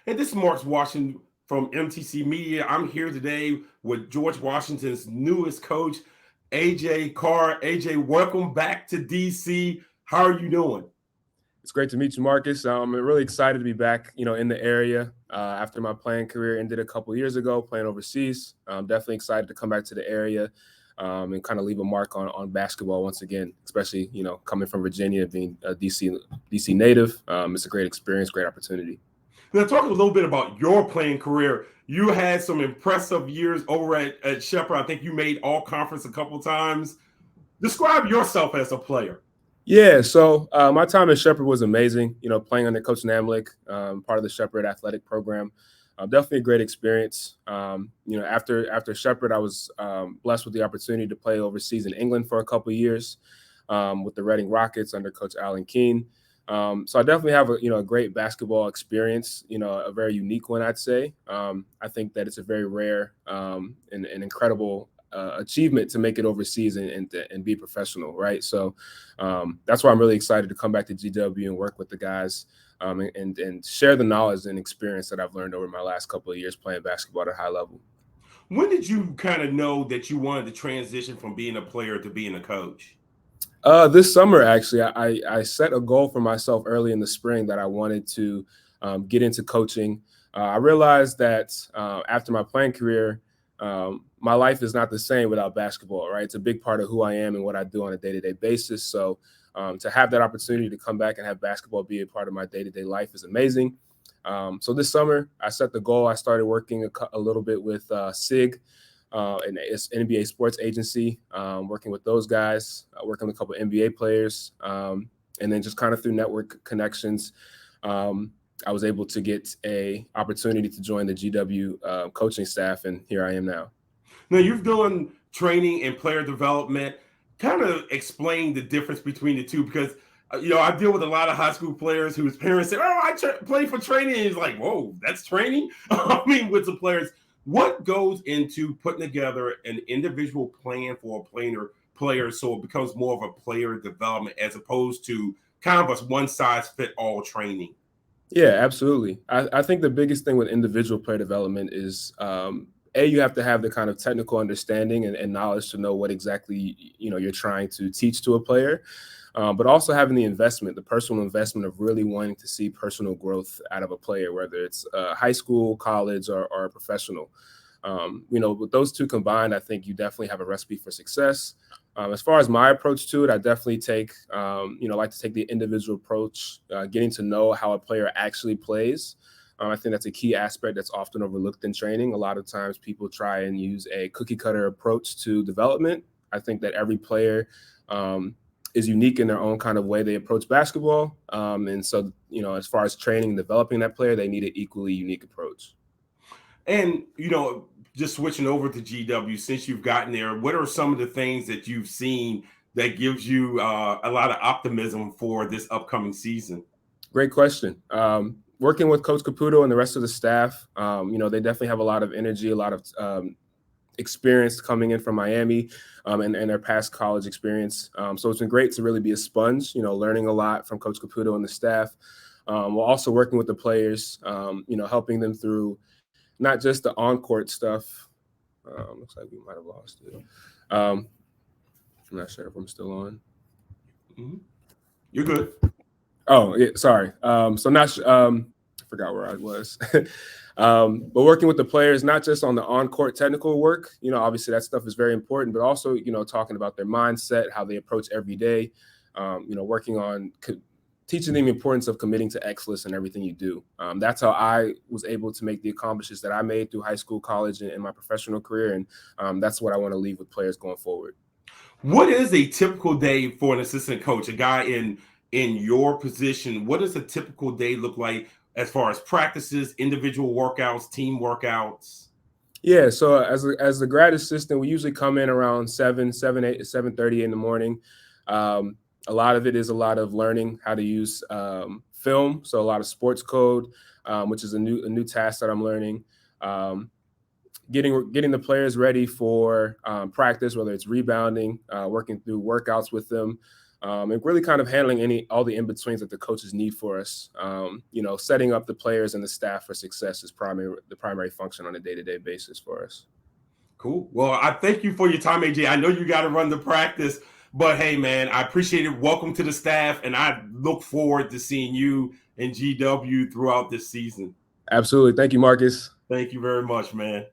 And this is Mark Washington from MTC Media. I'm here today with George Washington's newest coach, AJ Carr. AJ, welcome back to DC. How are you doing? It's great to meet you, Marcus. I'm really excited to be back, in the area after my playing career ended a couple years ago, playing overseas. I'm definitely excited to come back to the area and kind of leave a mark on basketball once again, especially, coming from Virginia, being a DC native. It's a great experience, great opportunity. Now, talk a little bit about your playing career. You had some impressive years over at Shepherd. I think you made all conference a couple times. Describe yourself as a player. Yeah, so my time at Shepherd was amazing. Playing under Coach Namlick, part of the Shepherd athletic program, definitely a great experience. After Shepherd, I was blessed with the opportunity to play overseas in England for a couple of years with the Reading Rockets under Coach Alan Keane. So I definitely have a great basketball experience. A very unique one, I'd say. I think that it's a very rare and incredible achievement to make it overseas and be professional, right? So that's why I'm really excited to come back to GW and work with the guys and share the knowledge and experience that I've learned over my last couple of years playing basketball at a high level. When did you kind of know that you wanted to transition from being a player to being a coach? This summer, actually, I set a goal for myself early in the spring that I wanted to get into coaching. I realized that after my playing career, my life is not the same without basketball, right? It's a big part of who I am and what I do on a day-to-day basis. So to have that opportunity to come back and have basketball be a part of my day-to-day life is amazing. So this summer, I set the goal. I started working a little bit with SIG, an NBA sports agency, working with those guys, working with a couple of NBA players, and then just kind of through network connections, I was able to get a opportunity to join the GW coaching staff, and here I am now. Now, you've done training and player development. Kind of explain the difference between the two because I deal with a lot of high school players whose parents say, "Oh, I play for training." And it's like, "Whoa, that's training." I mean, with the players, what goes into putting together an individual plan for a player so it becomes more of a player development as opposed to kind of a one size fit all training? Yeah, absolutely. I think the biggest thing with individual player development is you have to have the kind of technical understanding and knowledge to know what exactly you're trying to teach to a player, but also having the investment, the personal investment of really wanting to see personal growth out of a player, whether it's high school, college, or a professional. With those two combined, I think you definitely have a recipe for success. As far as my approach to it, I definitely like to take the individual approach, getting to know how a player actually plays. I think that's a key aspect that's often overlooked in training. A lot of times people try and use a cookie cutter approach to development. I think that every player is unique in their own kind of way they approach basketball. And so, as far as training and developing that player, they need an equally unique approach. And just switching over to GW, since you've gotten there, what are some of the things that you've seen that gives you a lot of optimism for this upcoming season? Great question. Working with Coach Caputo and the rest of the staff, they definitely have a lot of energy, a lot of experience coming in from Miami and their past college experience. So it's been great to really be a sponge, learning a lot from Coach Caputo and the staff, while also working with the players, helping them through not just the on-court stuff. Looks like we might have lost it. I'm not sure if I'm still on. Mm-hmm. You're good. Oh, yeah, sorry. So not I forgot where I was. But working with the players, not just on the on-court technical work, obviously that stuff is very important, but also, talking about their mindset, how they approach every day, working on teaching them the importance of committing to excellence in everything you do. That's how I was able to make the accomplishments that I made through high school, college, and my professional career. And that's what I want to leave with players going forward. What is a typical day for an assistant coach, a guy in your position? What does a typical day look like as far as practices, individual workouts, team workouts? Yeah, so as the grad assistant, we usually come in around 7:30 in the morning. A lot of it is a lot of learning how to use film, so a lot of sports code, which is a new task that I'm learning. Um, getting the players ready for practice, whether it's rebounding, working through workouts with them, and really kind of handling all the in-betweens that the coaches need for us. Setting up the players and the staff for success is the primary function on a day-to-day basis for us. Cool. Well, I thank you for your time, AJ. I know you got to run the practice, but hey, man, I appreciate it. Welcome to the staff, and I look forward to seeing you and GW throughout this season. Absolutely. Thank you, Marcus. Thank you very much, man.